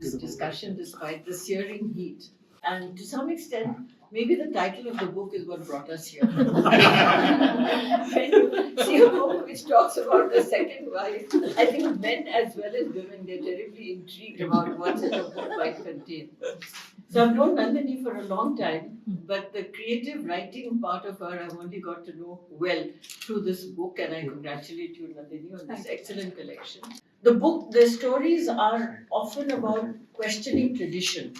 this discussion despite the searing heat. And to some extent, maybe the title of the book is what brought us here. When you see a book which talks about the second wife, I think men as well as women, they're terribly intrigued about what such a book might contain. So I've known Nandini for a long time, but the creative writing part of her I've only got to know well through this book, and I congratulate you, Nandini, on this excellent collection. The stories are often about questioning tradition.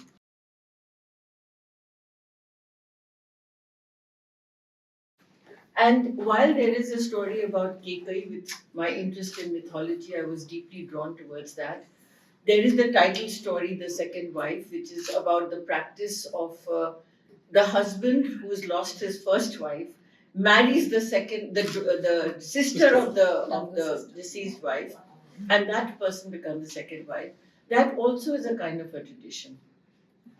And while there is a story about Kekai, with my interest in mythology, I was deeply drawn towards that. There is the title story, The Second Wife, which is about the practice of the husband who's lost his first wife, marries the sister of the deceased wife, and that person becomes the second wife. That also is a kind of a tradition.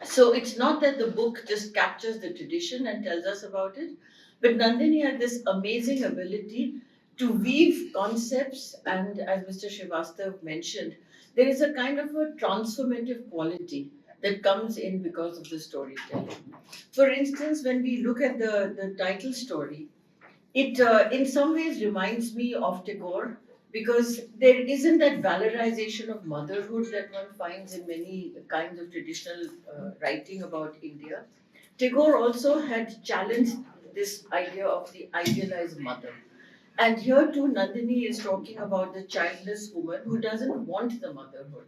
So it's not that the book just captures the tradition and tells us about it, but Nandini had this amazing ability to weave concepts, and as Mr. Srivastav mentioned, there is a kind of a transformative quality that comes in because of the storytelling. For instance, when we look at the title story, it in some ways reminds me of Tagore, because there isn't that valorization of motherhood that one finds in many kinds of traditional writing about India. Tagore also had challenged this idea of the idealized mother. And here too, Nandini is talking about the childless woman who doesn't want the motherhood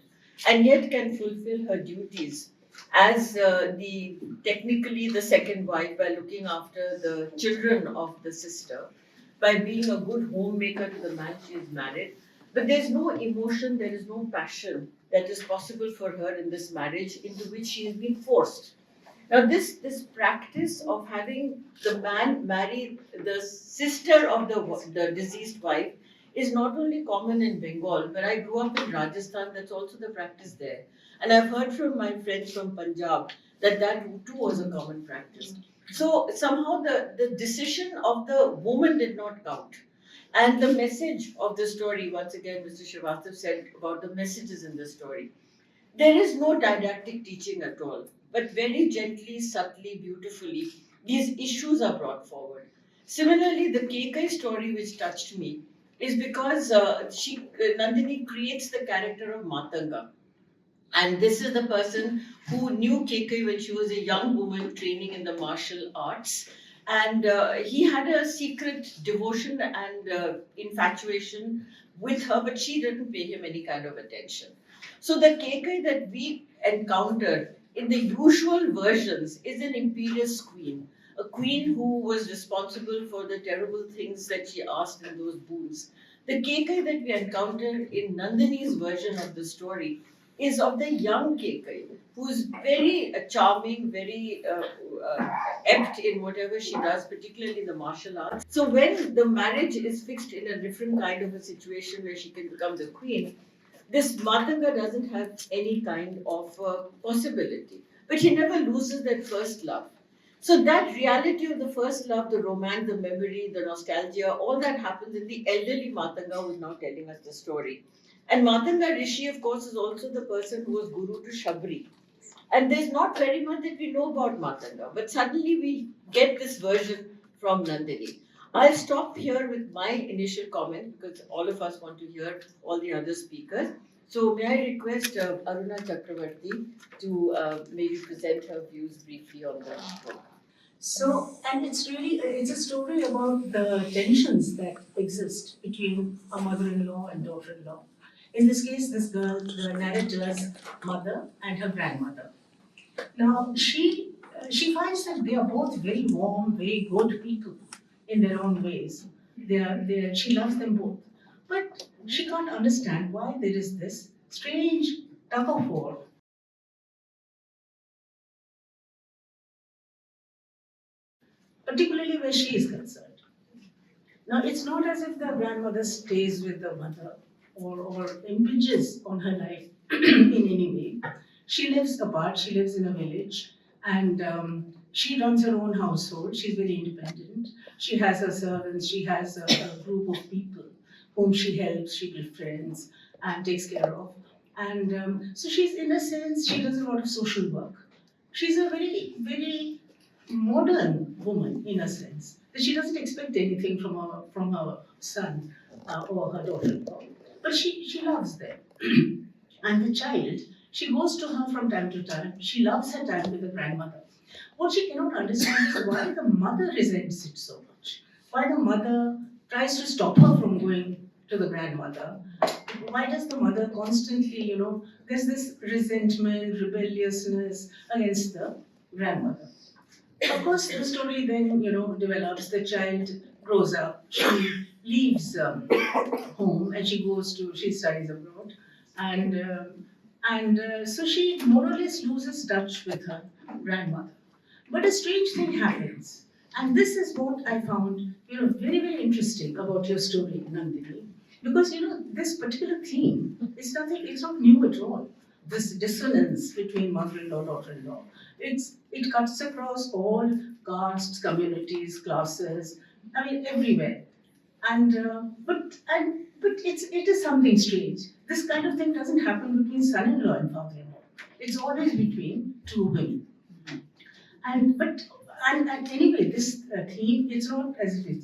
and yet can fulfill her duties as the technically the second wife by looking after the children of the sister, by being a good homemaker to the man she is married. But there's no emotion, there is no passion that is possible for her in this marriage into which she has been forced. Now, this practice of having the man marry the sister of the deceased wife is not only common in Bengal, but I grew up in Rajasthan. That's also the practice there, and I've heard from my friends from Punjab that that too was a common practice. So somehow the decision of the woman did not count. And the message of the story, once again, Mr. Srivastav said about the messages in the story. There is no didactic teaching at all, but very gently, subtly, beautifully, these issues are brought forward. Similarly, the Kekai story, which touched me, is because Nandini creates the character of Matanga. And this is the person who knew Kekai when she was a young woman training in the martial arts. And he had a secret devotion and infatuation with her, but she didn't pay him any kind of attention. So the Kekai that we encounter in the usual versions is an imperious queen, a queen who was responsible for the terrible things that she asked in those boons. The Kekai that we encounter in Nandini's version of the story is of the young Kekai, who's very charming, very apt in whatever she does, particularly the martial arts. So when the marriage is fixed in a different kind of a situation where she can become the queen, this Matanga doesn't have any kind of possibility. But she never loses that first love. So that reality of the first love, the romance, the memory, the nostalgia, all that happens in the elderly Matanga who is now telling us the story. And Matanga Rishi, of course, is also the person who was guru to Shabri. And there's not very much that we know about Matanga, but suddenly we get this version from Nandini. I'll stop here with my initial comment because all of us want to hear all the other speakers. So may I request Aruna Chakravarti to maybe present her views briefly on the book. So, and it's a story about the tensions that exist between a mother-in-law and daughter-in-law. In this case, this girl, the narrator's mother and her grandmother. Now, she finds that they are both very warm, very good people in their own ways. She loves them both, but she can't understand why there is this strange tug of war, particularly where she is concerned. Now, it's not as if the grandmother stays with the mother or impinges on her life in any way. She lives apart, she lives in a village, and she runs her own household. She's very independent. She has her servants, she has a group of people whom she helps, she befriends, and takes care of. And so she's, in a sense, she does a lot of social work. She's a very, very modern woman in a sense. That she doesn't expect anything from her son or her daughter-in-law, but she loves them. And the child, she goes to her from time to time. She loves her time with the grandmother. What she cannot understand is why the mother resents it so much. Why the mother tries to stop her from going to the grandmother. Why does the mother constantly, there's this resentment, rebelliousness against the grandmother. Of course, the story then, develops. The child grows up. She leaves home and she studies abroad. And so she more or less loses touch with her grandmother. But a strange thing happens. And this is what I found, very, very interesting about your story, Nandini. Because, this particular theme is nothing, it's not new at all. This dissonance between mother-in-law, daughter-in-law. It cuts across all castes, communities, classes, I mean, everywhere. But it is something strange. This kind of thing doesn't happen between son-in-law and father-in-law. It's always between two women. And anyway, this theme, it's not as if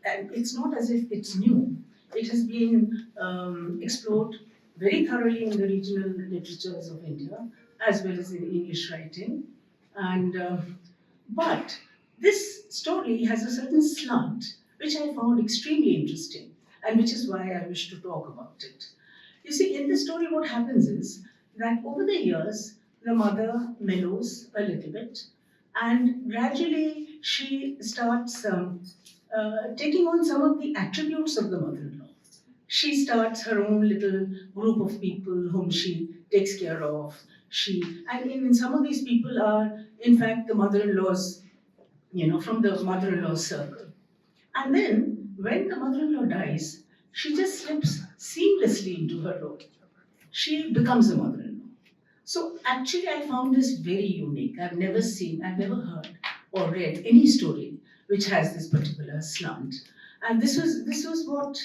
it's not as if it's new. It has been explored very thoroughly in the regional literatures of India as well as in English writing. And but this story has a certain slant which I found extremely interesting, and which is why I wish to talk about it. You see, in this story, what happens is that over the years, the mother mellows a little bit, and gradually she starts taking on some of the attributes of the mother-in-law. She starts her own little group of people whom she takes care of. In some of these people are, in fact, the mother-in-laws, from the mother-in-law circle. And then, when the mother-in-law dies, she just slips seamlessly into her role. She becomes a mother-in-law. So actually, I found this very unique. I've never heard or read any story which has this particular slant. And this was what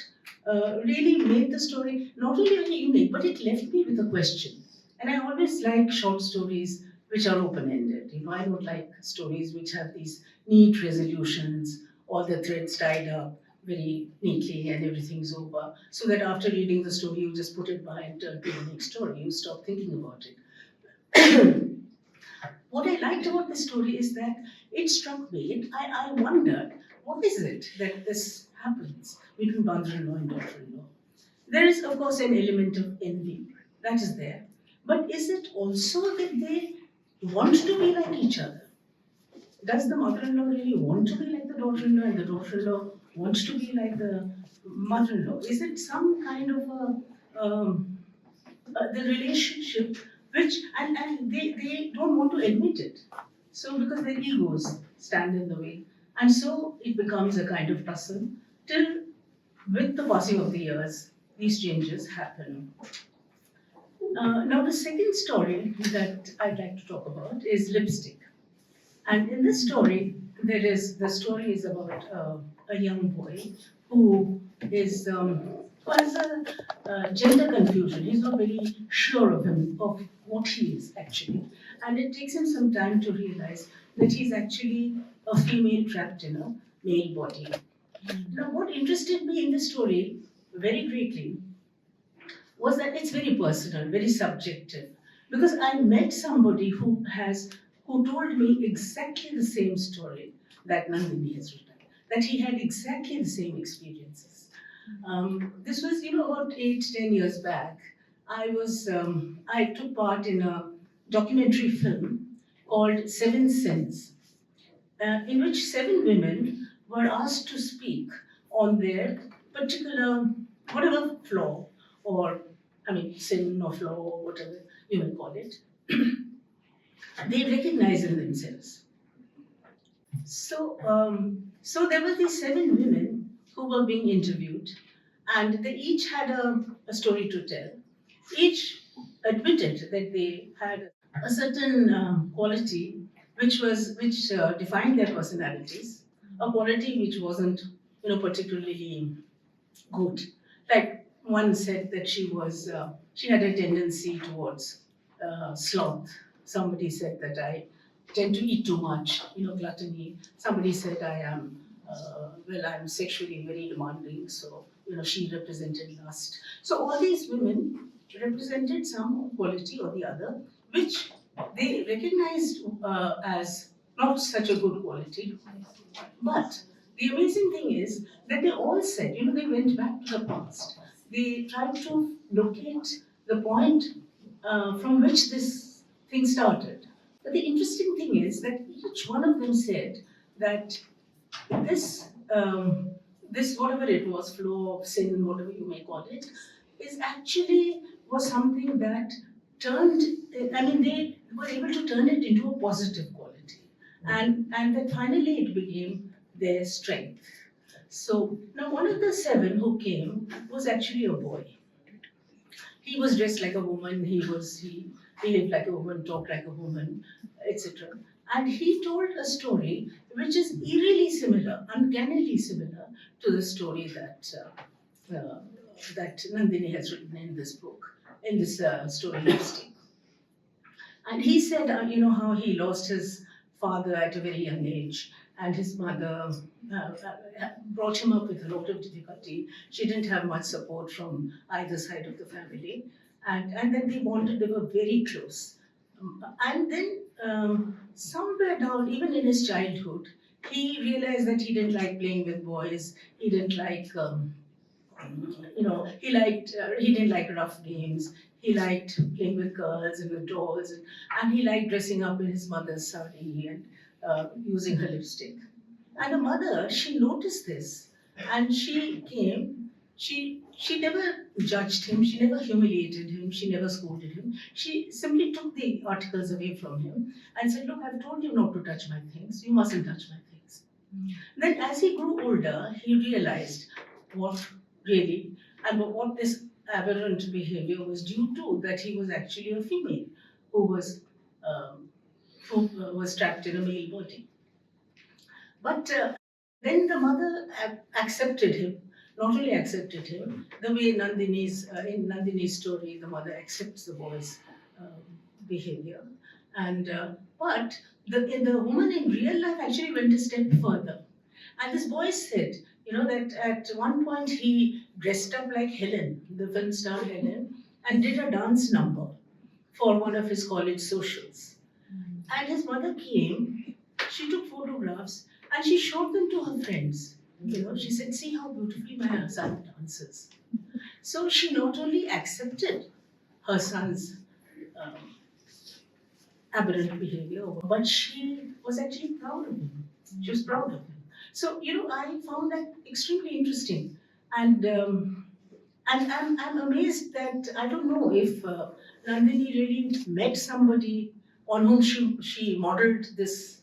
really made the story not only very unique, but it left me with a question. And I always like short stories which are open-ended. I don't like stories which have these neat resolutions, all the threads tied up very neatly and everything's over. So that after reading the story, you just put it by and turn to the next story. You stop thinking about it. What I liked about the story is that it struck me. I wondered, what is it that this happens between mother-in-law and daughter-in-law? There is, of course, an element of envy that is there. But is it also that they want to be like each other? Does the mother-in-law really want to be like the daughter-in-law, and the daughter-in-law wants to be like the mother-in-law? Is it some kind of the relationship which and they don't want to admit it, so because their egos stand in the way, and so it becomes a kind of tussle till, with the passing of the years, these changes happen. Now the second story that I'd like to talk about is Lipstick. And in this story, the story is about a young boy who is who has a gender confusion. He's not very sure of what he is actually, and it takes him some time to realize that he's actually a female trapped in a male body. Now, what interested me in this story very greatly was that it's very personal, very subjective. Because I met somebody who told me exactly the same story that Nandini has written, that he had exactly the same experiences. This was, about 8, 10 years back. I took part in a documentary film called Seven Sins, in which 7 women were asked to speak on their particular, whatever flaw, or, sin or flaw, or whatever you will call it, they recognize in themselves. So there were these 7 women who were being interviewed, and they each had a story to tell. Each admitted that they had a certain quality which defined their personalities, a quality which wasn't, particularly good. Like one said that she was she had a tendency towards sloth. Somebody said that I tend to eat too much, gluttony. Somebody said I am, I'm sexually very demanding, so, she represented lust. So all these women represented some quality or the other, which they recognized as not such a good quality. But the amazing thing is that they all said, they went back to the past. They tried to locate the point from which this thing started. But the interesting thing is that each one of them said that this whatever it was, flow of sin, whatever you may call it, is actually was something that turned. I mean, they were able to turn it into a positive quality, and that finally it became their strength. So now one of the seven who came was actually a boy. He was dressed like a woman. He behaved like a woman, talked like a woman, etc. And he told a story which is eerily similar, uncannily similar to the story that Nandini has written in this book, in this story listing. And he said, how he lost his father at a very young age, and his mother brought him up with a lot of difficulty. She didn't have much support from either side of the family, and then they bonded. They were very close. And then somewhere down, even in his childhood, he realized that he didn't like playing with boys. He didn't like he didn't like rough games. He liked playing with girls and with dolls, and he liked dressing up in his mother's sari and using her lipstick. And the mother, she noticed this, and she came. She never judged him. She never humiliated him. She never scolded him. She simply took the articles away from him and said, "Look, I've told you not to touch my things. You mustn't touch my things." Then, as he grew older, he realized what really and what this aberrant behavior was due to, that he was actually a female who was um, trapped in a male body. But then the mother accepted him. Not only accepted him, the way in Nandini's story, the mother accepts the boy's um, behavior, and but the woman in real life actually went a step further. And this boy said, that at one point he dressed up like Helen, the film star Helen, and did a dance number for one of his college socials. And his mother came, she took photographs, and she showed them to her friends. She said, "See how beautifully my son dances." So she not only accepted her son's um, aberrant behavior, but she was actually proud of him. She was proud of him. So, I found that extremely interesting. And I'm amazed that I don't know if Nandini really met somebody on whom she modeled this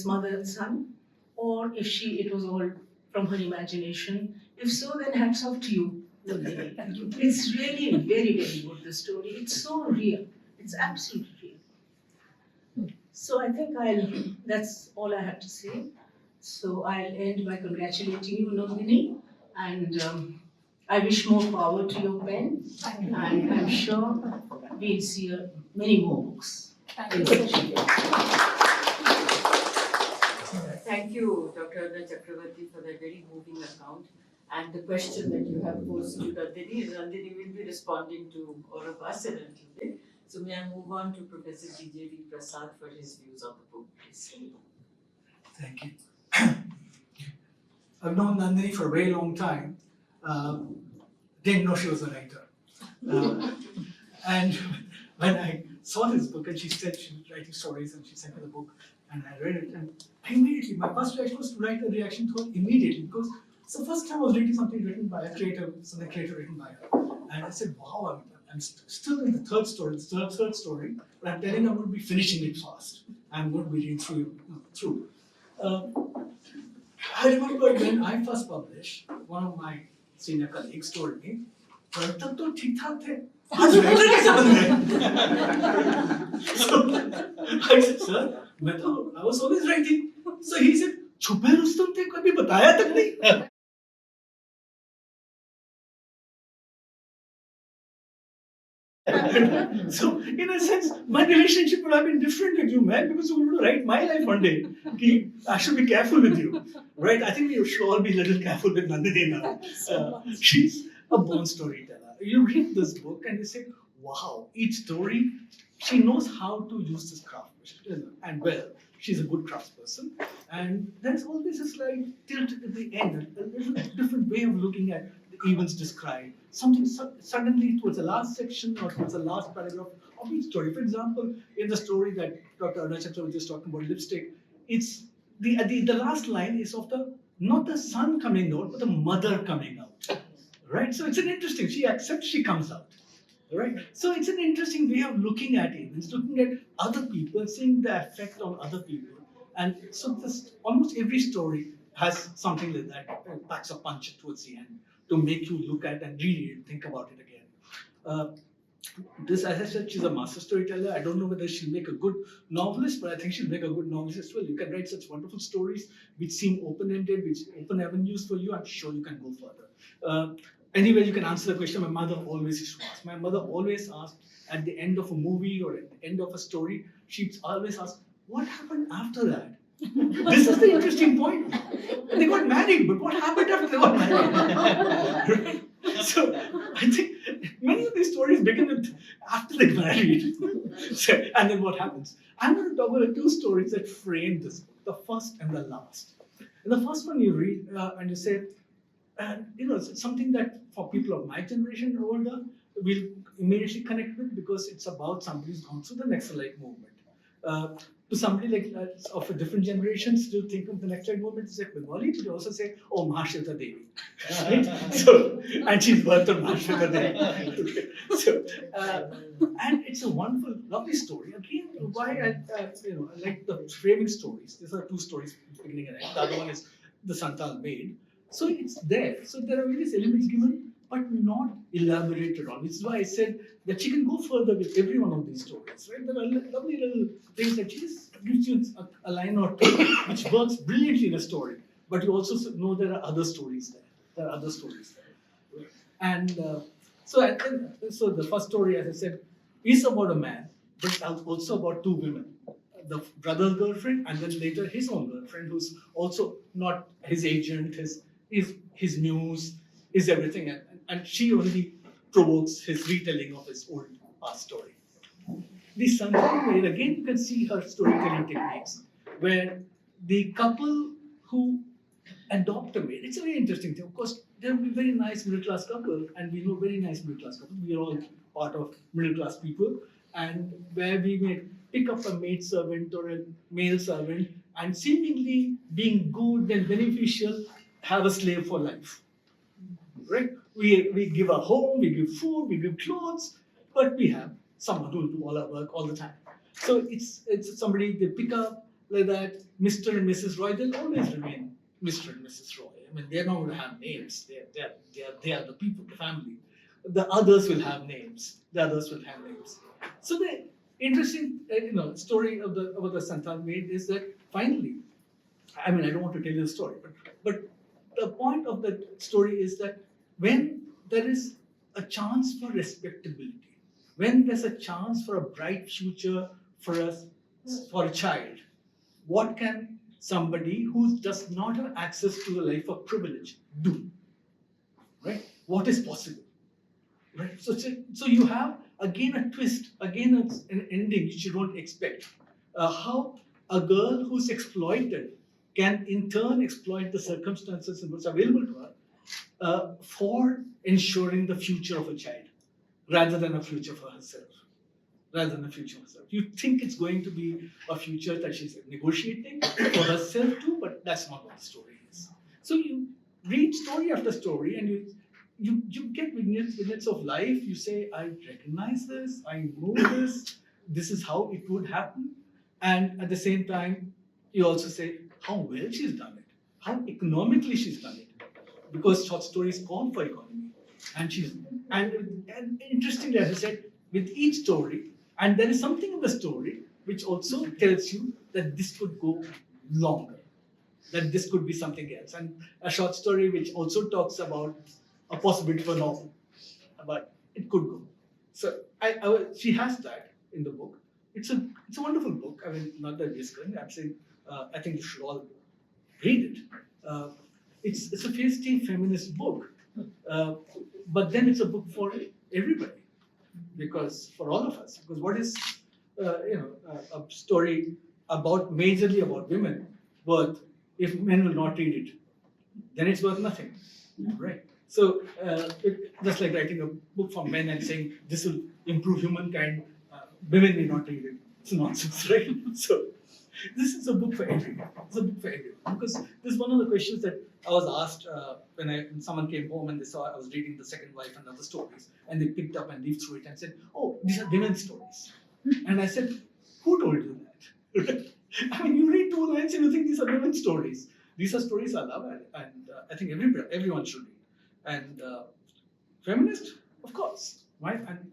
mother son, or if it was all from her imagination. If so, then hats off to you, Nandini. It's really very, very good, the story. It's so real. It's absolutely real. So I think that's all I have to say. So I'll end by congratulating you, Nandini, and I wish more power to your pen, and I'm sure we'll see many more books in future. Thank you, Dr. Aruna Chakravarti, for that very moving account. And the question that you have posed to Nandini will be responding to all of us in a little bit. So may I move on to Professor G.J.V. Prasad for his views on the book, please. Thank you. I've known Nandini for a very long time. Didn't know she was a writer. And when I saw this book, and she said she was writing stories, and she sent me the book, and I read it, and immediately, my first reaction was to write a reaction to her immediately, because it's the first time I was reading something written by a creator, something creator written by her. And I said, wow, I'm still in the third story, but I'm telling her I'm going to be finishing it fast. I'm going to be reading through. I remember when I first published, one of my senior colleagues told me, "पढ़ तक तो ठीक ठाक थे, आज writer कैसे बन गए?" So I said, "Sir, I was always writing." So he said, "छुपे रुस्तम थे, कभी बताया तक नहीं." So, in a sense, my relationship would have been different with you, man, because you would write my life one day. Okay, I should be careful with you, right? I think we should all be a little careful with Nandini now. She's a born storyteller. You read this book and you say, wow, each story, she knows how to use this craft. And well, she's a good craftsperson. And there's always a slight tilt at the end, a little different way of looking at the events described. Something suddenly towards the last section or towards the last paragraph of each story. For example, in the story that Dr. Aruna was just talking about lipstick, it's the last line is of the not the son coming out, but the mother coming out. Right? So it's an interesting, she accepts she comes out. Right? So it's an interesting way of looking at events, looking at other people, seeing the effect on other people. And so this almost every story has something like that, packs a punch towards the end to make you look at and read it and think about it again. This, as I said, she's a master storyteller. I don't know whether she'll make a good novelist, but I think she'll make a good novelist as well. You can write such wonderful stories which seem open-ended, which open avenues for you. I'm sure you can go further. Anyway, you can answer the question my mother always used to ask. My mother always asked at the end of a movie or at the end of a story, she'd always ask, what happened after that? This is the interesting point. They got married, but what happened after they got married? Right? So I think many of these stories begin with after they married. So, and then what happens? I'm going to talk about two stories that frame this book, the first and the last. And the first one you read and you say, it's something that for people of my generation or older, we'll immediately connect with because it's about somebody who's gone through the Naxalite movement. To somebody like of a different generations, to think of the Naxalite movement as like Bengali, but you also say, oh, Mahashrita Devi. Right? So, and she's birthed on Mahashrita Devi. So, and it's a wonderful, lovely story. Again, why I like the framing stories. These are two stories, beginning and end. The other one is the Santal Maid. So it's there. So there are various elements given, but not elaborated on. Which is why I said that she can go further with every one of these stories. Right? There are lovely little things that she just gives you a line or two, which works brilliantly in a story. But you also know there are other stories there. There are other stories there. And so the first story, as I said, is about a man, but also about two women. The brother's girlfriend, and then later his own girlfriend, who's also not his agent, his muse, is everything, and she only provokes his retelling of his old past story. The Sanjay Maid, again, you can see her storytelling techniques, where the couple who adopt a maid, it's a very interesting thing. Of course, there will be very nice middle class couple, and we know very nice middle class couple. We are all part of middle class people, and where we may pick up a maid servant or a male servant, and seemingly being good and beneficial, have a slave for life. Right? We give a home, we give food, we give clothes, but we have someone who will do all our work all the time. So it's somebody they pick up like that, Mr. and Mrs. Roy, they'll always remain Mr. and Mrs. Roy. I mean, they're not going to have names. They are the people, the family. The others will have names. The others will have names. So the interesting story of the Santal Maid is that finally, I mean, I don't want to tell you the story, but the point of the story is that when there is a chance for respectability, when there's a chance for a bright future for a child, what can somebody who does not have access to a life of privilege do? Right? What is possible? Right? So you have again a twist, again an ending which you don't expect. How a girl who's exploited can in turn exploit the circumstances and what's available to her for ensuring the future of a child, rather than a future for herself. You think it's going to be a future that she's negotiating for herself too, but that's not what the story is. So you read story after story, and you get vignettes of life. You say, I recognize this, I know this, this is how it would happen. And at the same time, you also say how well she's done it, how economically she's done it. Because short stories call for economy. And interestingly, as I said, with each story, and there is something in the story which also tells you that this could go longer, that this could be something else. And a short story which also talks about a possibility for novel, but it could go. So she has that in the book. It's a wonderful book. I mean, not that discussion. I'm saying I think you should all read it. It's a feisty feminist book, but then it's a book for everybody, because for all of us. Because what is a story majorly about women worth if men will not read it? Then it's worth nothing, right? So just like writing a book for men and saying this will improve humankind, women may not read it. It's nonsense, right? So this is a book for everyone. It's a book for everyone, because this is one of the questions that I was asked when someone came home and they saw I was reading The Second Wife and other stories, and they picked up and leafed through it and said, "Oh, these are women's stories." And I said, "Who told you that?" I mean, you read 2 lines and you think these are women's stories. These are stories I love, and I think everyone should read. And feminist, of course. Why? And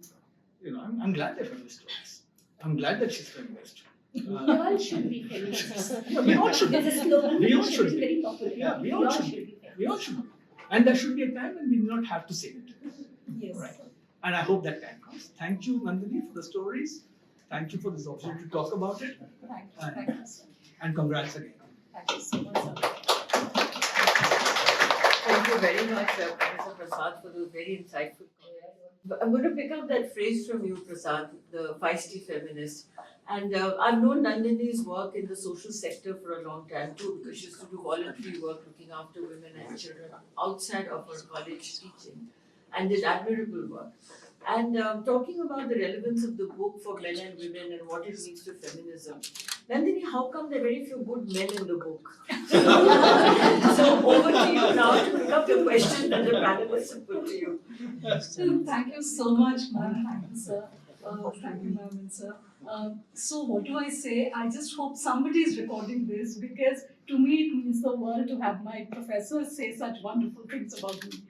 I'm glad they're feminist stories. I'm glad that she's feminist. We all should be feminists. Yeah, we all should be. There's a slogan We all which should is be. very popular. Yeah, we all should be. We all should be. And there should be a time when we do not have to say it. Yes. Right. And I hope that time comes. Thank you, Nandini, for the stories. Thank you for this opportunity to talk about it. Thank you, sir. And congrats again. Thank you so much, sir. Thank you very much, Professor Prasad, for those very insightful comments. I'm going to pick up that phrase from you, Prasad, the feisty feminist. And I've known Nandini's work in the social sector for a long time too, because she used to do voluntary work looking after women and children outside of her college teaching, and did admirable work. And talking about the relevance of the book for men and women and what it means to feminism, Nandini, how come there are very few good men in the book? So over to you now to pick up the question that the panelists have put to you. So thank you so much, ma'am. Thank you, sir. Thank you, ma'am and sir. So what do I say? I just hope somebody is recording this, because to me it means the world to have my professors say such wonderful things about me.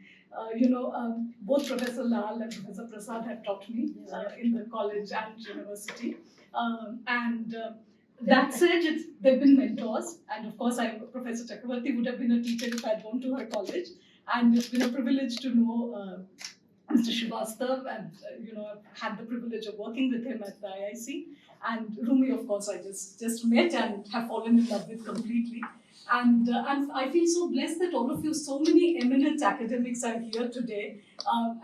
Both Professor Lal and Professor Prasad have taught me in the college and university. That said, they've been mentors, and of course, Professor Chakravarti would have been a teacher if I'd gone to her college, and it's been a privilege to know Mr. Srivastav, and I've had the privilege of working with him at the IIC, and Rumi, of course, I just met and have fallen in love with completely. And I feel so blessed that all of you, so many eminent academics are here today,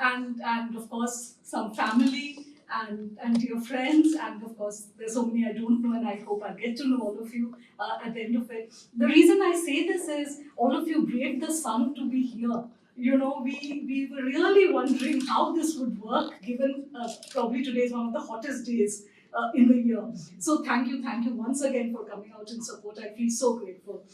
and of course some family and dear friends, and of course there's so many I don't know, and I hope I'll get to know all of you at the end of it. The reason I say this is all of you braved the sun to be here. We were really wondering how this would work, given probably today is one of the hottest days in the year. So thank you once again for coming out in support. I feel so grateful.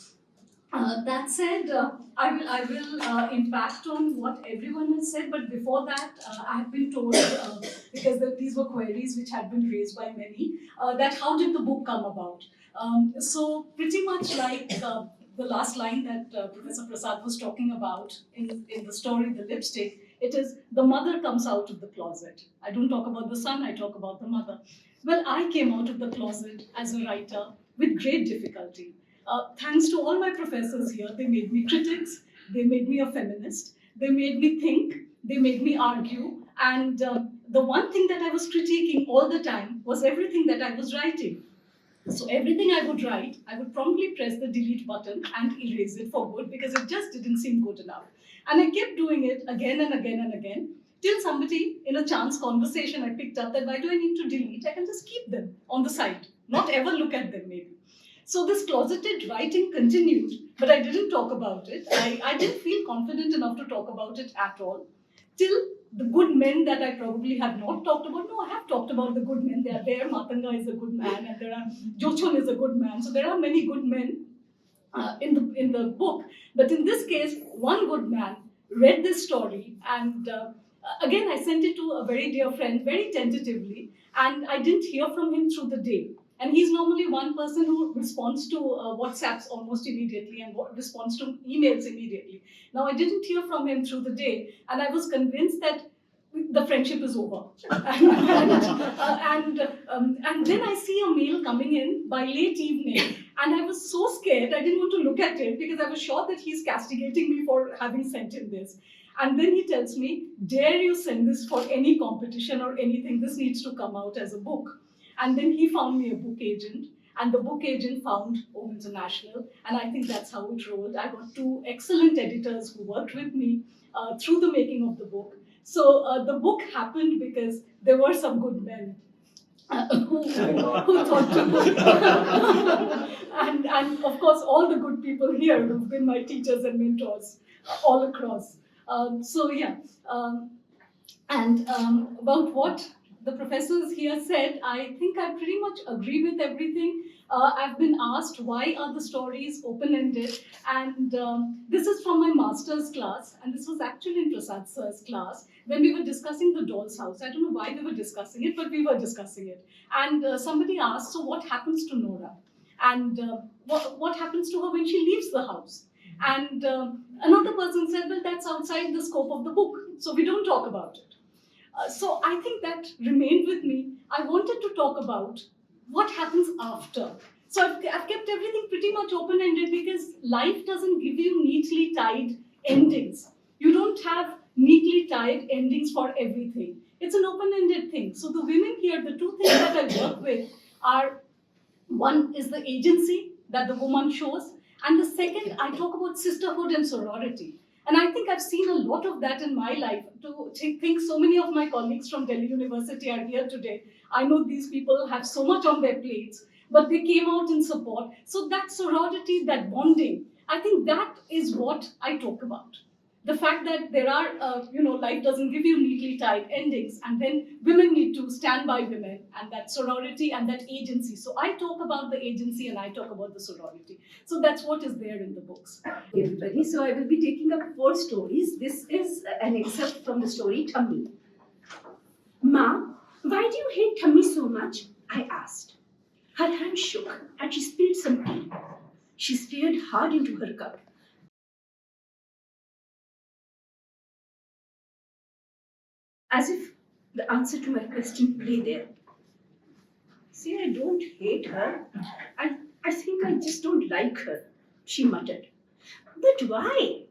That said, I will impact on what everyone has said, but before that, I have been told, because these were queries which had been raised by many, that how did the book come about? So pretty much like the last line that Professor Prasad was talking about in the story, The Lipstick, it is the mother comes out of the closet. I don't talk about the son, I talk about the mother. Well, I came out of the closet as a writer with great difficulty. Thanks to all my professors here, they made me critics, they made me a feminist, they made me think, they made me argue, and the one thing that I was critiquing all the time was everything that I was writing. So everything I would write, I would promptly press the delete button and erase it for good, because it just didn't seem good enough. And I kept doing it again and again and again, till somebody in a chance conversation I picked up that why do I need to delete? I can just keep them on the side, not ever look at them maybe. So this closeted writing continued, but I didn't talk about it. I didn't feel confident enough to talk about it at all, till the good men that I probably have not talked about. No, I have talked about the good men. They are there. Matanga is a good man, and there are Jochon is a good man. So there are many good men in the book. But in this case, one good man read this story, and again I sent it to a very dear friend, very tentatively, and I didn't hear from him through the day. And he's normally one person who responds to WhatsApps almost immediately and responds to emails immediately. Now, I didn't hear from him through the day, and I was convinced that the friendship is over. And then I see a mail coming in by late evening, And I was so scared, I didn't want to look at it because I was sure that he's castigating me for having sent him this. And then he tells me, dare you send this for any competition or anything, this needs to come out as a book. And then he found me a book agent, and the book agent found Home International, and I think that's how it rolled. I got two excellent editors who worked with me through the making of the book. So the book happened because there were some good men who thought to and of course all the good people here who've been my teachers and mentors all across. So yeah, and about what the professors here said, I think I pretty much agree with everything. I've been asked why are the stories open-ended, and this is from my master's class, and this was actually in Prasad sir's class when we were discussing the doll's house. I don't know why we were discussing it, but we were discussing it. And somebody asked, so what happens to Nora? And what happens to her when she leaves the house? And another person said, well, that's outside the scope of the book, so we don't talk about it. So I think that remained with me. I wanted to talk about what happens after. So I've kept everything pretty much open-ended because life doesn't give you neatly tied endings. You don't have neatly tied endings for everything. It's an open-ended thing. So the women here, the two things that I work with are, one is the agency that the woman shows, and the second, I talk about sisterhood and sorority. And I think I've seen a lot of that in my life. To think so many of my colleagues from Delhi University are here today. I know these people have so much on their plates, but they came out in support. So that sorority, that bonding, I think that is what I talk about. The fact that there are, life doesn't give you neatly tied endings, and then women need to stand by women, and that sorority and that agency. So I talk about the agency and I talk about the sorority. So that's what is there in the books. Everybody, so I will be taking up 4 stories. This is an excerpt from the story Tummy. Ma, why do you hate Tummy so much? I asked. Her hand shook and she spilled some tea. She stared hard into her cup. As if the answer to my question lay there. See, I don't hate her. I think I just don't like her, she muttered. But why?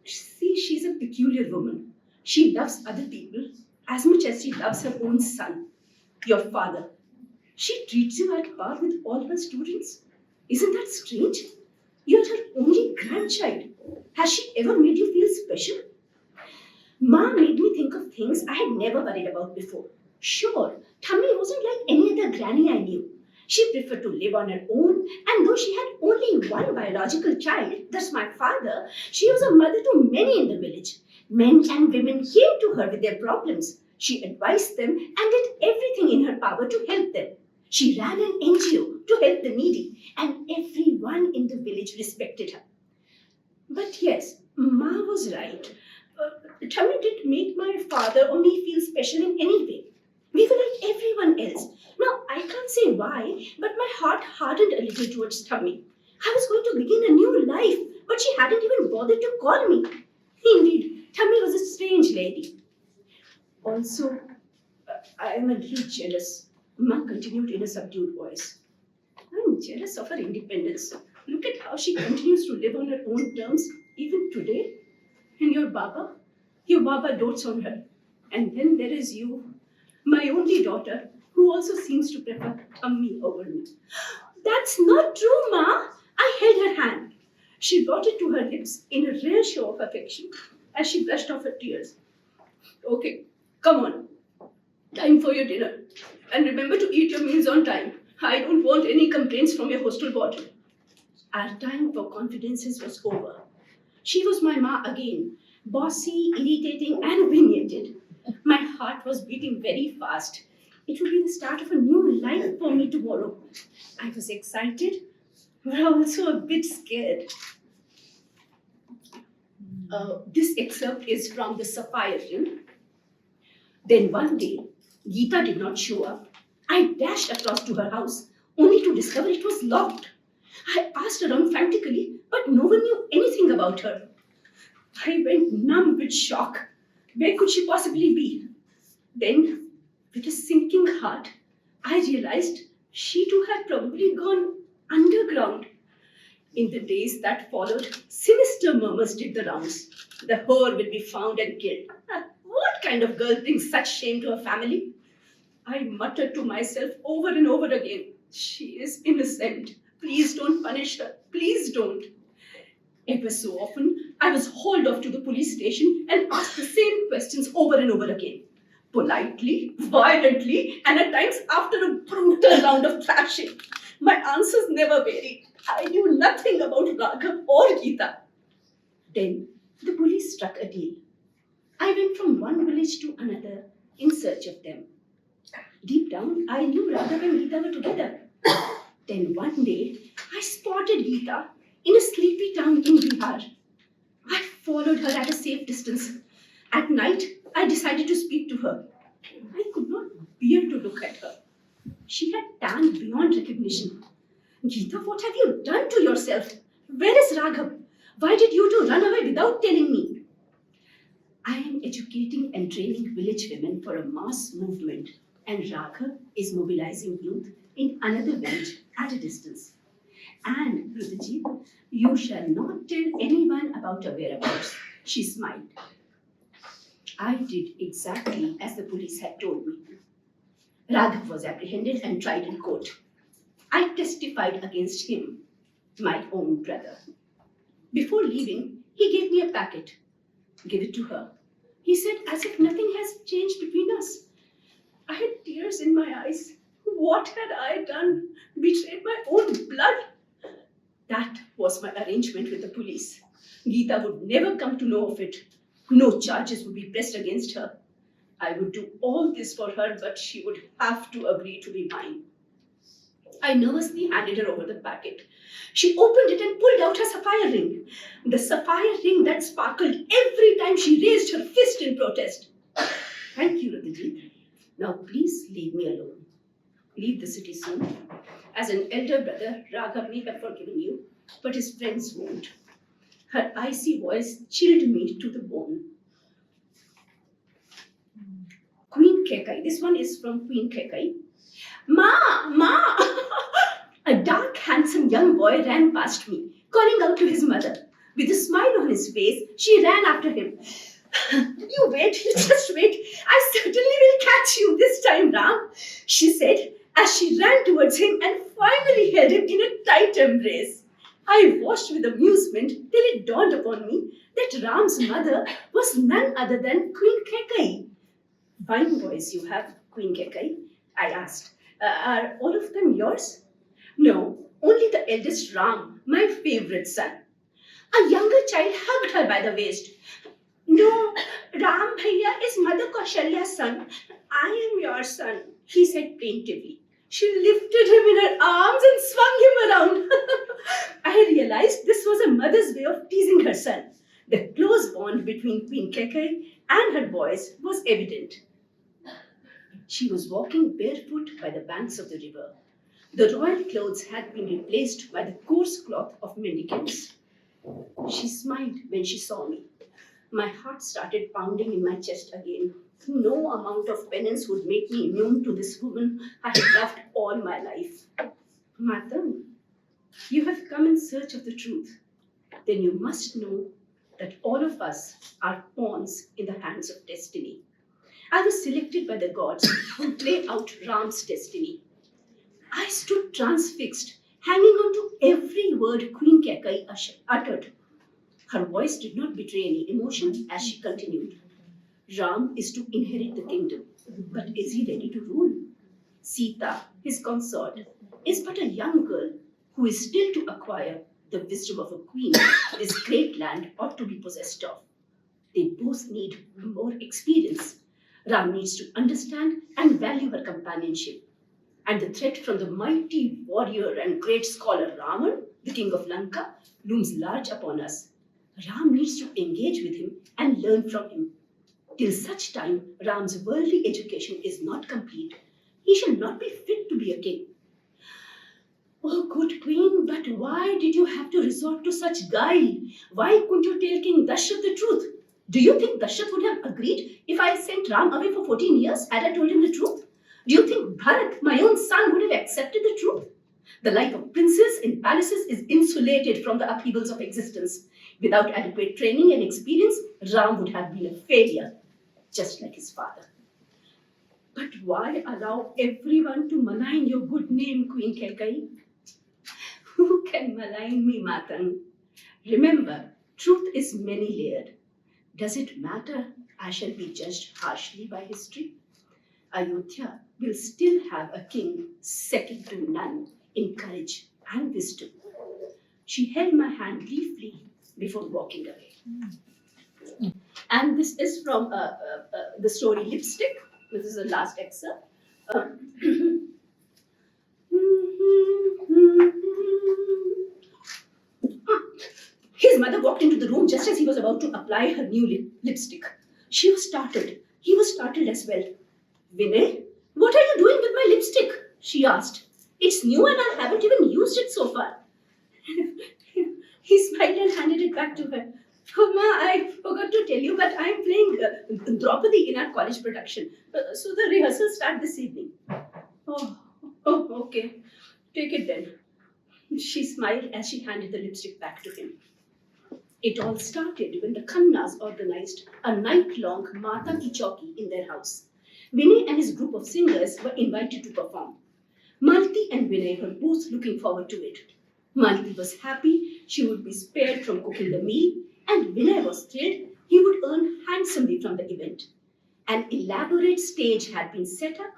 See, she's a peculiar woman. She loves other people as much as she loves her own son, your father. She treats you at par with all her students. Isn't that strange? You're her only grandchild. Has she ever made you feel special? Ma made me think of things I had never worried about before. Sure, Tummy wasn't like any other granny I knew. She preferred to live on her own, and though she had only one biological child, that's my father, she was a mother to many in the village. Men and women came to her with their problems. She advised them and did everything in her power to help them. She ran an NGO to help the needy, and everyone in the village respected her. But yes, Ma was right. Tummy didn't make my father or me feel special in any way. We were like everyone else. Now, I can't say why, but my heart hardened a little towards Tummy. I was going to begin a new life, but she hadn't even bothered to call me. Indeed, Tummy was a strange lady. Also, I am a little jealous, Ma continued in a subdued voice. I'm jealous of her independence. Look at how she continues to live on her own terms, even today. And your Baba dotes on her. And then there is you, my only daughter, who also seems to prefer Tummy over me. That's not true, Ma. I held her hand. She brought it to her lips in a rare show of affection as she brushed off her tears. Okay, come on. Time for your dinner. And remember to eat your meals on time. I don't want any complaints from your hostel warden. Our time for confidences was over. She was my Ma again, bossy, irritating, and opinionated. My heart was beating very fast. It would be the start of a new life for me tomorrow. I was excited, but also a bit scared. This excerpt is from the Sapphire Ring. Then one day, Geeta did not show up. I dashed across to her house, only to discover it was locked. I asked around frantically, but no one knew anything about her. I went numb with shock. Where could she possibly be? Then, with a sinking heart, I realized she too had probably gone underground. In the days that followed, sinister murmurs did the rounds. The whore will be found and killed. What kind of girl brings such shame to her family? I muttered to myself over and over again, she is innocent. Please don't punish her. Please don't. Ever so often, I was hauled off to the police station and asked the same questions over and over again. Politely, violently, and at times after a brutal round of thrashing. My answers never varied. I knew nothing about Raghav or Geeta. Then the police struck a deal. I went from one village to another in search of them. Deep down, I knew Raghav and Geeta were together. Then one day, I spotted Geeta in a sleepy town in Bihar. I followed her at a safe distance. At night, I decided to speak to her. I could not bear to look at her. She had tanned beyond recognition. Geeta, what have you done to yourself? Where is Raghav? Why did you two run away without telling me? I am educating and training village women for a mass movement, and Raghav is mobilizing youth in another village at a distance. And, Rudhiji, you shall not tell anyone about her whereabouts. She smiled. I did exactly as the police had told me. Raghav was apprehended and tried in court. I testified against him, my own brother. Before leaving, he gave me a packet. Give it to her. He said as if nothing has changed between us. I had tears in my eyes. What had I done? Betrayed my own blood? That was my arrangement with the police. Geeta would never come to know of it. No charges would be pressed against her. I would do all this for her, but she would have to agree to be mine. I nervously handed her over the packet. She opened it and pulled out her sapphire ring. The sapphire ring that sparkled every time she raised her fist in protest. Thank you, Rudhiji. Now please leave me alone. Leave the city soon. As an elder brother, Raghav may have forgiven you, but his friends won't. Her icy voice chilled me to the bone. Queen Kekai. This one is from Queen Kekai. Ma! Ma! A dark, handsome young boy ran past me, calling out to his mother. With a smile on his face, she ran after him. You wait, you just wait. I certainly will catch you this time, Ram, she said as she ran towards him and finally held him in a tight embrace. I watched with amusement till it dawned upon me that Ram's mother was none other than Queen Kekai. Fine boys you have, Queen Kekai, I asked. Are all of them yours? No, only the eldest Ram, my favorite son. A younger child hugged her by the waist. No, Ram Bhaiya is Mother Kaushalya's son. I am your son, he said plaintively. She lifted him in her arms and swung him around. I realized this was a mother's way of teasing her son. The close bond between Queen Kekai and her boys was evident. She was walking barefoot by the banks of the river. The royal clothes had been replaced by the coarse cloth of mendicants. She smiled when she saw me. My heart started pounding in my chest again. No amount of penance would make me immune to this woman I had loved all my life. Madam, you have come in search of the truth. Then you must know that all of us are pawns in the hands of destiny. I was selected by the gods to play out Ram's destiny. I stood transfixed, hanging on to every word Queen Kekai uttered. Her voice did not betray any emotion as she continued. Ram is to inherit the kingdom, but is he ready to rule? Sita, his consort, is but a young girl who is still to acquire the wisdom of a queen this great land ought to be possessed of. They both need more experience. Ram needs to understand and value her companionship. And the threat from the mighty warrior and great scholar Ravan, the king of Lanka, looms large upon us. Ram needs to engage with him and learn from him. Till such time Ram's worldly education is not complete, he shall not be fit to be a king. Oh, good queen, but why did you have to resort to such guile? Why couldn't you tell King Dashrath the truth? Do you think Dashrath would have agreed if I sent Ram away for 14 years had I told him the truth? Do you think Bharat, my own son, would have accepted the truth? The life of princes in palaces is insulated from the upheavals of existence. Without adequate training and experience, Ram would have been a failure, just like his father. But why allow everyone to malign your good name, Queen Kekai? Who can malign me, Matang? Remember, truth is many layered. Does it matter I shall be judged harshly by history? Ayodhya will still have a king second to none in courage and wisdom. She held my hand briefly before walking away. And this is from the story Lipstick. This is the last excerpt. Uh, His mother walked into the room just as he was about to apply her new lipstick. She was startled. He was startled as well. Vinay, what are you doing with my lipstick? She asked. It's new and I haven't even used it so far. He smiled and handed it back to her. Oh, Ma, I forgot to tell you, but I'm playing Draupadi in our college production. So the rehearsals start this evening. Oh, okay. Take it then. She smiled as she handed the lipstick back to him. It all started when the Khannas organized a night-long Mata Ki Chauki in their house. Vinay and his group of singers were invited to perform. Malti and Vinay were both looking forward to it. Malti was happy she would be spared from cooking the meal, and Vinay was thrilled he would earn handsomely from the event. An elaborate stage had been set up,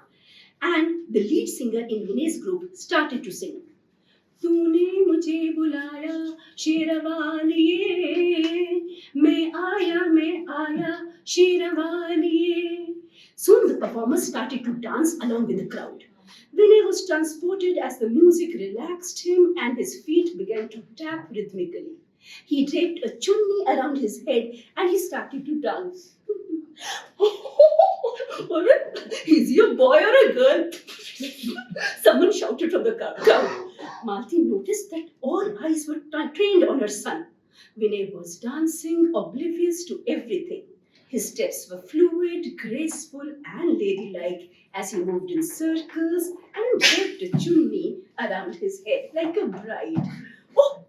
and the lead singer in Vinay's group started to sing. तूने मुझे बुलाया शेरवानिए मैं आया शेरवानिए. Soon the performers started to dance along with the crowd. Vinay was transported as the music relaxed him and his feet began to tap rhythmically. He draped a chunni around his head and he started to dance. Is he a boy or a girl? Someone shouted from the crowd. Malti noticed that all eyes were trained on her son. Vinay was dancing, oblivious to everything. His steps were fluid, graceful, and ladylike as he moved in circles and draped a chunni around his head like a bride. Oh,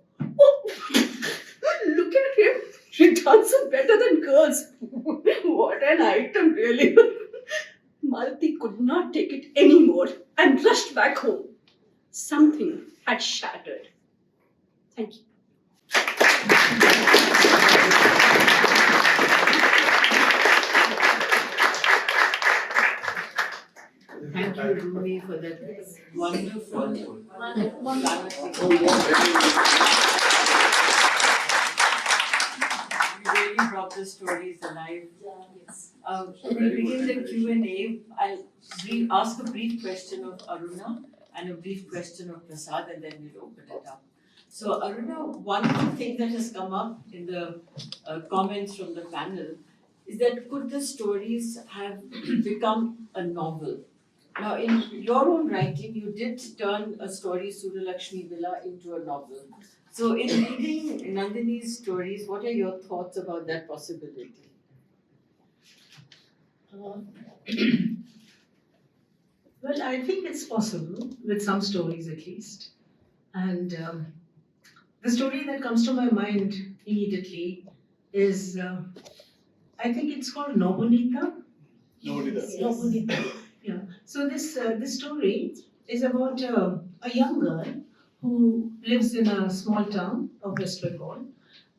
look at him. He dances better than girls. What an item, really. Malti could not take it anymore and rushed back home. Something had shattered. Thank you. Thank you, Rumi, for that wonderful. You really brought the stories alive. Yes. We'll begin the Q&A. I'll ask a brief question of Aruna and a brief question of Prasad, and then we'll open it up. So, Aruna, one of the things that has come up in the comments from the panel is that could the stories have become a novel? Now, in your own writing, you did turn a story, Suralakshmi Villa, into a novel. So, in reading Nandini's stories, what are your thoughts about that possibility? Well, I think it's possible with some stories at least. And the story that comes to my mind immediately is, I think it's called Nobunita. Yes. Nobunita. Yeah. So this story is about a young girl who lives in a small town of West Bengal,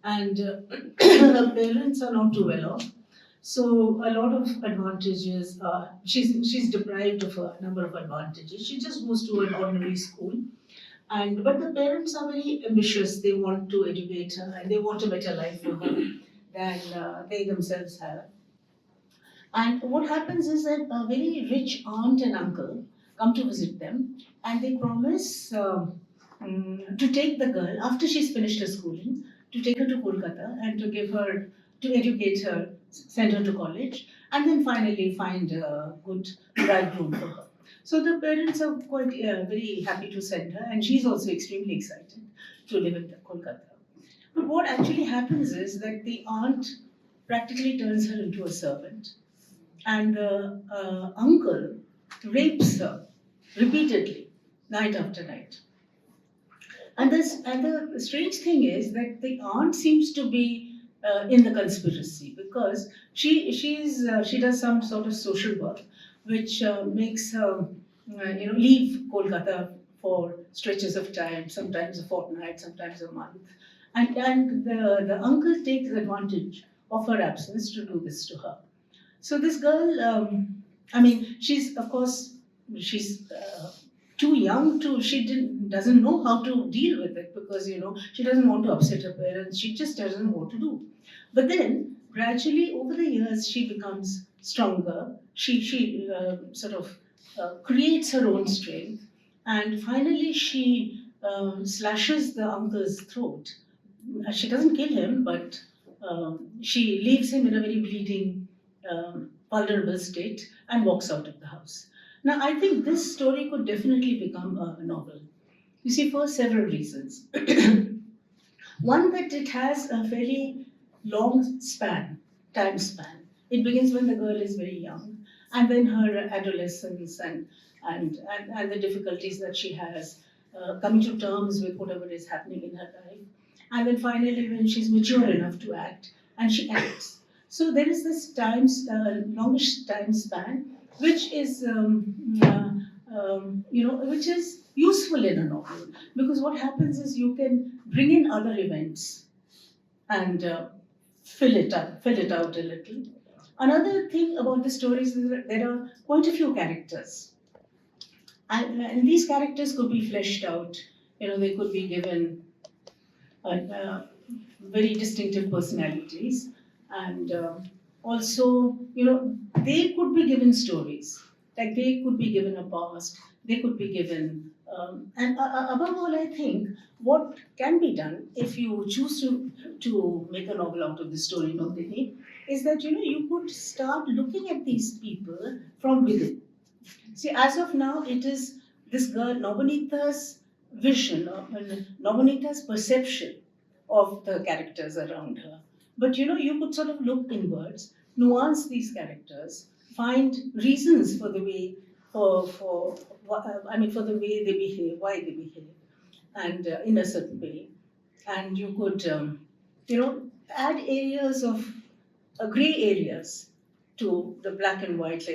and her parents are not too well off. So a lot of advantages. She's deprived of a number of advantages. She just goes to an ordinary school, but the parents are very ambitious. They want to educate her and they want a better life for her than they themselves have. And what happens is that a very rich aunt and uncle come to visit them, and they promise to take the girl after she's finished her schooling, to take her to Kolkata and to educate her, send her to college, and then finally find a good bridegroom for her. So the parents are quite very happy to send her, and she's also extremely excited to live in Kolkata. But what actually happens is that the aunt practically turns her into a servant, and the uncle rapes her repeatedly, night after night. And the strange thing is that the aunt seems to be in the conspiracy because she does some sort of social work which makes her leave Kolkata for stretches of time, sometimes a fortnight, sometimes a month, and the uncle takes advantage of her absence to do this to her. So this girl, I mean, she's of course she's too young to she doesn't know how to deal with it because she doesn't want to upset her parents. She just doesn't know what to do. But then gradually over the years she becomes stronger. She sort of creates her own strength, and finally she slashes the uncle's throat. She doesn't kill him, but she leaves him in a very bleeding, vulnerable state and walks out of the house. Now, I think this story could definitely become a novel. You see, for several reasons. One, that it has a fairly long time span. It begins when the girl is very young, and then her adolescence and the difficulties that she has coming to terms with whatever is happening in her life. And then finally, when she's mature enough to act, and she acts. So there is this longish time span, which is, which is useful in a novel because what happens is you can bring in other events and fill it out a little. Another thing about the stories is that there are quite a few characters, and these characters could be fleshed out. They could be given very distinctive personalities, and also, they could be given stories. Like they could be given a past. They could be given, and above all, I think what can be done if you choose to make a novel out of the story, Nandini, is that you could start looking at these people from within. See, as of now, it is this girl Nobonita's vision, Nobonita's perception of the characters around her. But you could sort of look inwards, nuance these characters, find reasons for the way for the way they behave, why they behave, and in a certain way. And you could add areas of grey areas to the black and white,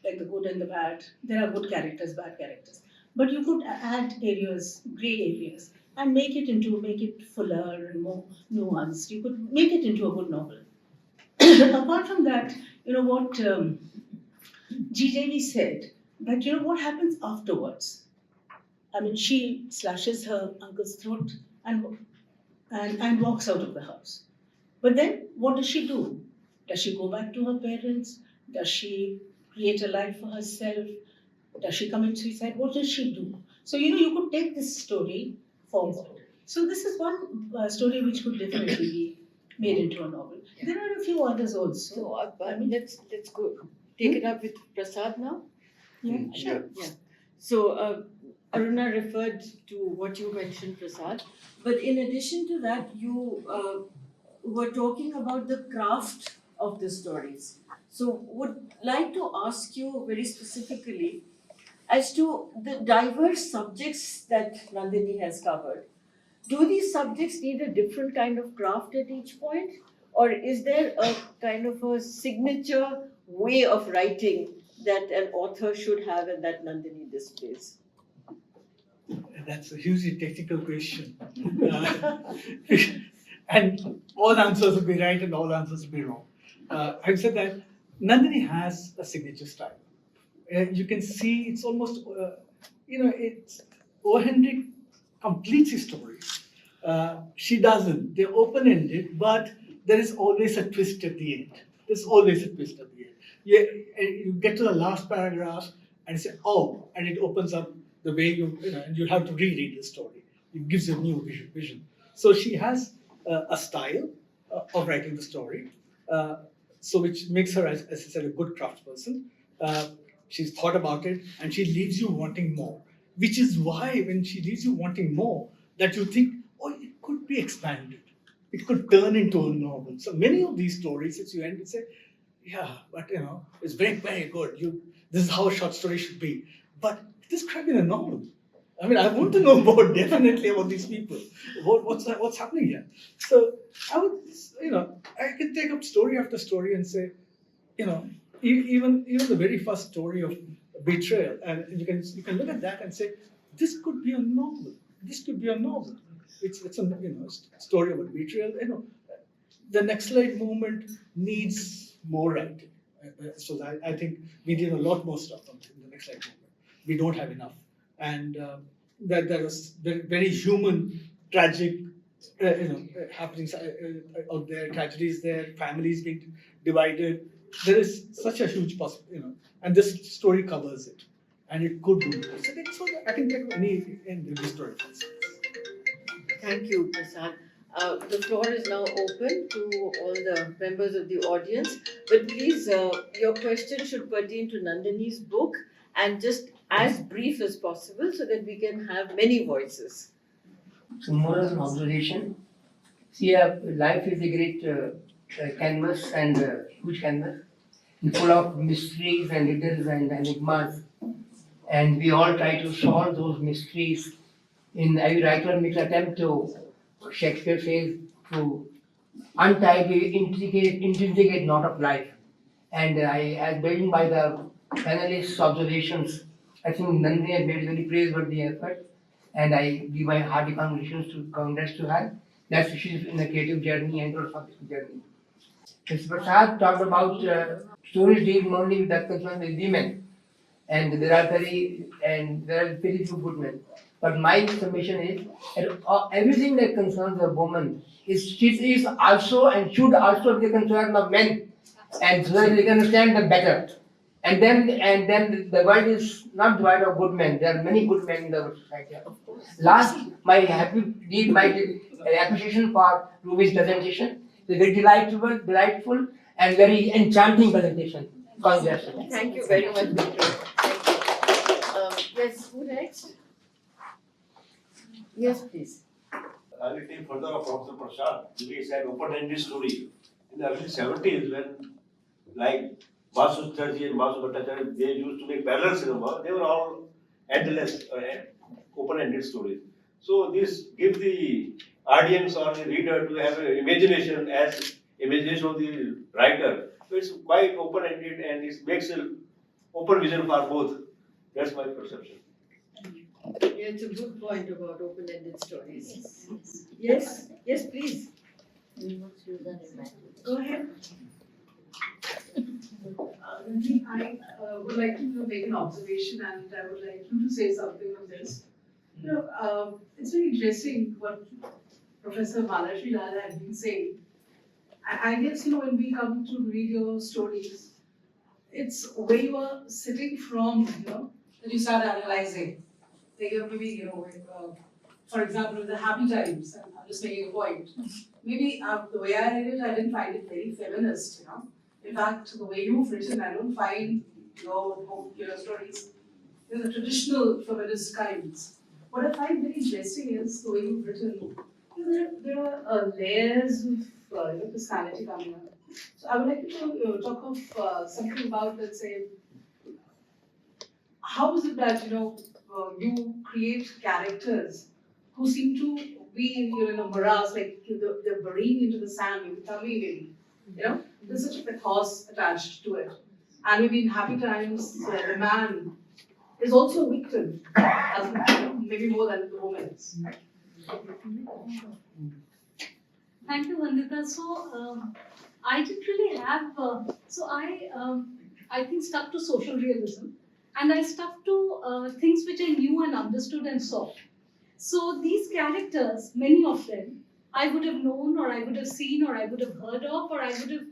like the good and the bad. There are good characters, bad characters. But you could add areas, grey areas, and make it fuller and more nuanced. You could make it into a good novel. Apart from that, what G.J.V said, that what happens afterwards. I mean, she slashes her uncle's throat and walks out of the house. But then, what does she do? Does she go back to her parents? Does she create a life for herself? Does she commit suicide? What does she do? So, you could take this story forward. So, this is one story which could definitely be made into a novel. There are a few others also. So, let's go take it up with Prasad now. Yeah, sure. Yeah. So, Aruna referred to what you mentioned, Prasad. But in addition to that, you were talking about the craft of the stories. So, would like to ask you very specifically as to the diverse subjects that Nandini has covered. Do these subjects need a different kind of craft at each point? Or is there a kind of a signature way of writing that an author should have and that Nandini displays? That's a hugely technical question. And all answers will be right and all answers will be wrong. Having said that, Nandini has a signature style. You can see it's almost, it's O. completes his stories. She doesn't. They're open-ended, but there is always a twist at the end. There's always a twist at the end. You get to the last paragraph and say, oh, and it opens up the way and you have to reread the story. It gives you a new vision. So she has a style of writing the story, so which makes her, as I said, a good craftsperson. She's thought about it, and she leaves you wanting more. Which is why, when she leaves you wanting more, that you think, oh, it could be expanded. It could turn into a novel. So many of these stories, if you end and say, yeah, but it's very, very good. This is how a short story should be. But this could have been a novel. I mean, I want to know more definitely about these people. What's happening here? So I would, I can take up story after story and say, even the very first story of betrayal, and you can look at that and say, this could be a novel. This could be a novel. It's a story about betrayal. The next slide movement needs more writing. So I think we need a lot more stuff on the next slide movement. We don't have enough, and that there was very human, tragic, happenings out there, tragedies there, families being divided. There is such a huge and this story covers it, and it could do more. So I can take any story. Thank you, Prasad. The floor is now open to all the members of the audience. But please, your question should pertain to Nandini's book and just as brief as possible so that we can have many voices. So more as an observation. See, life is a great canvas and huge canvas, and full of mysteries and riddles and enigmas. And we all try to solve those mysteries. In every writer makes attempt to, Shakespeare says, to untie the intricate knot of life. And as building by the panelists' observations, I think Nandini has made very praiseworthy effort, and I give my hearty congrats to her. That she's in a creative journey and philosophical journey. Mr. Prasad talked about stories dealing only with that concern with women, and there are very few good men. But my submission is that everything that concerns a woman is also and should also be the concern of men, and so that they can understand them better. And then the world is not divided of good men. There are many good men in the society. Last, my appreciation for Rumi's presentation. It's a very delightful, and very enchanting presentation. Congratulations. Thank you very much, Victor. Thank you. Yes, who next? Yes, please. I will take further of Professor Prasad. He said open-ended story. In the early 70s, when like Basu Chatterjee and Basu Bhattacharya, they used to make parallel cinema, they were all endless, open-ended stories. So this gives the audience or the reader to have an imagination as imagination of the writer. So it's quite open-ended and it makes an open vision for both. That's my perception. Yeah, it's a good point about open-ended stories. Yes, please. Go ahead. I would like to make an observation, and I would like you to say something on this. It's very interesting what Professor Malashri had been saying. I guess when we come to read your stories, it's where you are sitting from, that you start analyzing. Maybe, for example, the happy times, and I'm just making a point. Maybe the way I read it, I didn't find it very feminist, In fact, the way you've written, I don't find your stories, the traditional feminist kinds. What I find very interesting is the way you've written. There are layers of personality coming out. So I would like to talk of something about, let's say, how is it that you create characters who seem to be in a morass, like they're burying into the sand, maybe tummy, maybe. There's such a pathos attached to it. And maybe in happy times, the man is also a victim, as maybe more than the woman is. Thank you, Vandita. So I didn't really have. I think stuck to social realism, and I stuck to things which I knew and understood and saw. So these characters, many of them, I would have known, or I would have seen, or I would have heard of, or I would have.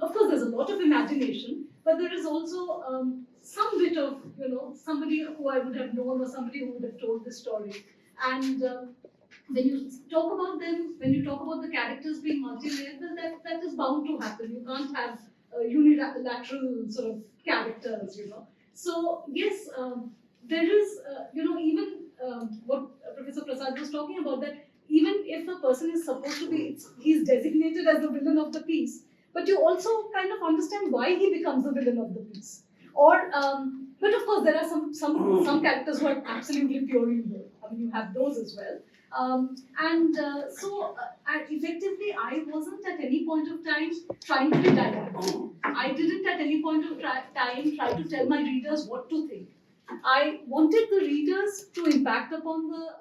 Of course, there's a lot of imagination, but there is also some bit of somebody who I would have known, or somebody who would have told the story. And when you talk about them, when you talk about the characters being multi-layered, that is bound to happen. You can't have unilateral sort of characters, So yes, there is, even what Professor Prasad was talking about, that even if a person is supposed to be, he's designated as the villain of the piece, but you also kind of understand why he becomes the villain of the piece. Or But of course, there are some characters who are absolutely pure evil. I mean, you have those as well. Effectively, I wasn't at any point of time trying to be dynamic. I didn't at any point of time try to tell my readers what to think. I wanted the readers to impact upon the